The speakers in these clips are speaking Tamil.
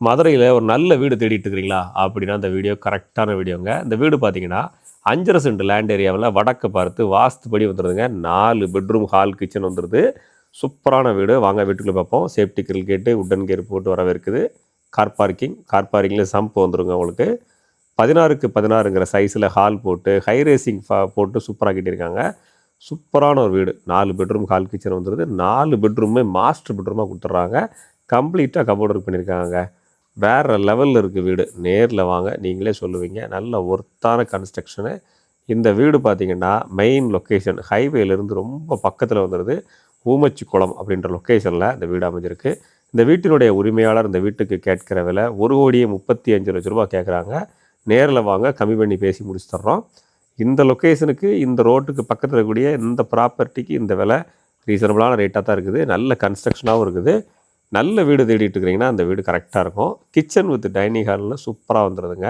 மதுரையில ஒரு நல்ல வீடு தேடிட்டு இருக்கிறீங்களா? அப்படின்னா இந்த வீடியோ கரெக்டான வீடியோங்க. இந்த வீடு பார்த்தீங்கன்னா, 5½ சென்ட் லேண்ட் ஏரியாவுல வடக்க பார்த்து வாஸ்துபடி வந்துருதுங்க. 4 பெட்ரூம், ஹால், கிச்சன் வந்துருது. சூப்பரான வீடு. வாங்க வீட்டுக்குள்ள பார்ப்போம். Safety grill gate, wooden gate போட்டு வரவேற்குது. Car parking. கார் பார்க்கிங்ல சம்ப் வந்துருங்க உங்களுக்கு. 16க்கு 16ங்கிற சைஸ்ல ஹால் போட்டு, ஹை ரேசிங் போட்டு சூப்பரா கட்டியிருக்காங்க. சூப்பரான ஒரு வீடு. 4 பெட்ரூம், ஹால், கிச்சன் வந்துருது. 4 பெட்ரூமுமே மாஸ்டர் பெட்ரூமா குடுத்துடுறாங்க. கம்ப்ளீட்டா கபோர்ட் ஒர்க் பண்ணியிருக்காங்க. வேற லெவல்ல இருக்கு வீடு. நேர்ல வாங்க நீங்களே சொல்லுவீங்க. நல்ல ஒர்த்தான கன்ஸ்ட்ரக்ஷனு. இந்த வீடு பார்த்தீங்கன்னா, மெயின் லொக்கேஷன் ஹைவேலேருந்து ரொம்ப பக்கத்துல வந்துருது. ஊமச்சிக்குளம் அப்படின்ற லொக்கேஷன்ல இந்த வீடு அமைஞ்சிருக்கு. இந்த வீட்டினுடைய உரிமையாளர் இந்த வீட்டுக்கு கேட்கிற விலை ரூ. 1,35,00,000 கேட்குறாங்க. நேர்ல வாங்க கம்மி பண்ணி பேசி முடிச்சு தர்றோம். இந்த லொக்கேஷனுக்கு, இந்த ரோட்டுக்கு பக்கத்துல இருக்கக்கூடிய இந்த ப்ராப்பர்ட்டிக்கு இந்த விலை ரீசனபிளான ரேட்டா தான் இருக்குது. நல்ல கன்ஸ்ட்ரக்ஷனாவும் இருக்குது. நல்ல வீடு தேடிட்டு இருக்கிறீங்கன்னா, அந்த வீடு கரெக்ட்டா இருக்கும். கிச்சன் வித் டைனிங் ஹால்ல சூப்பரா வந்துருதுங்க.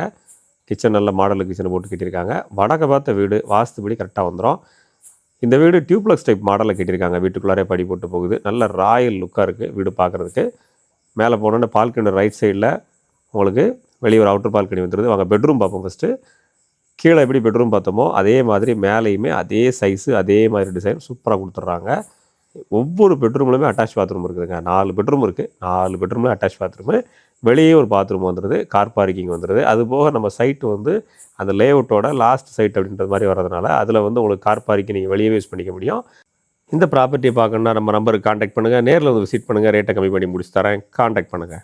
கிச்சன் நல்ல மாடல் கிச்சன் போட்டு கட்டியிருக்காங்க. வடக்க பார்த்த வீடு வாஸ்துபடி கரெக்டா வந்துரும். இந்த வீடு டியூப்ளெக்ஸ் டைப் மாடல்ல கட்டியிருக்காங்க. வீட்டுக்குள்ளாரே படி போட்டு போகுது. நல்ல ராயல் லுக்கா இருக்கு வீடு பார்க்குறதுக்கு. மேலே போனோனே பால்கனி ரைட் சைடில் உங்களுக்கு வெளிய ஒரு அவுட்டர் பால்கனி வந்துருது. வாங்க பெட்ரூம் பார்ப்போம் ஃபர்ஸ்ட்டு. கீழ எப்படி பெட்ரூம் பார்த்தோமோ, அதே மாதிரி மேலேயுமே அதே சைஸு, அதே மாதிரி டிசைன் சூப்பரா குடுத்துடுறாங்க. ஒவ்வொரு பெட்ரூம்லயுமே அட்டாச் பாத்ரூம் இருக்குதுங்க. 4 பெட்ரூம் இருக்கு. 4 பெட்ரூம்ல அட்டாச் பாத்ரூமு. வெளியே ஒரு பாத்ரூம் வந்துருது. கார் பார்க்கிங் வந்துருது. அதுபோக நம்ம சைட் வந்து அந்த லேஅவுட்டோட லாஸ்ட் சைட் அப்படின்றது மாரி வரதுனால, அதில வந்து உங்களுக்கு கார் பார்க்கிங் நீங்க வெளியவே யூஸ் பண்ணிக்க முடியும். இந்த ப்ராப்பர்ட்டிய பார்க்கணும்னா நம்ம நம்பருக்கு கான்டாக்ட் பண்ணுங்க. நேர்ல வந்து விசிட் பண்ணுங்க. ரேட்ட கம்மி பண்ணி முடிச்சு தரேன். கான்டாக்ட் பண்ணுங்க.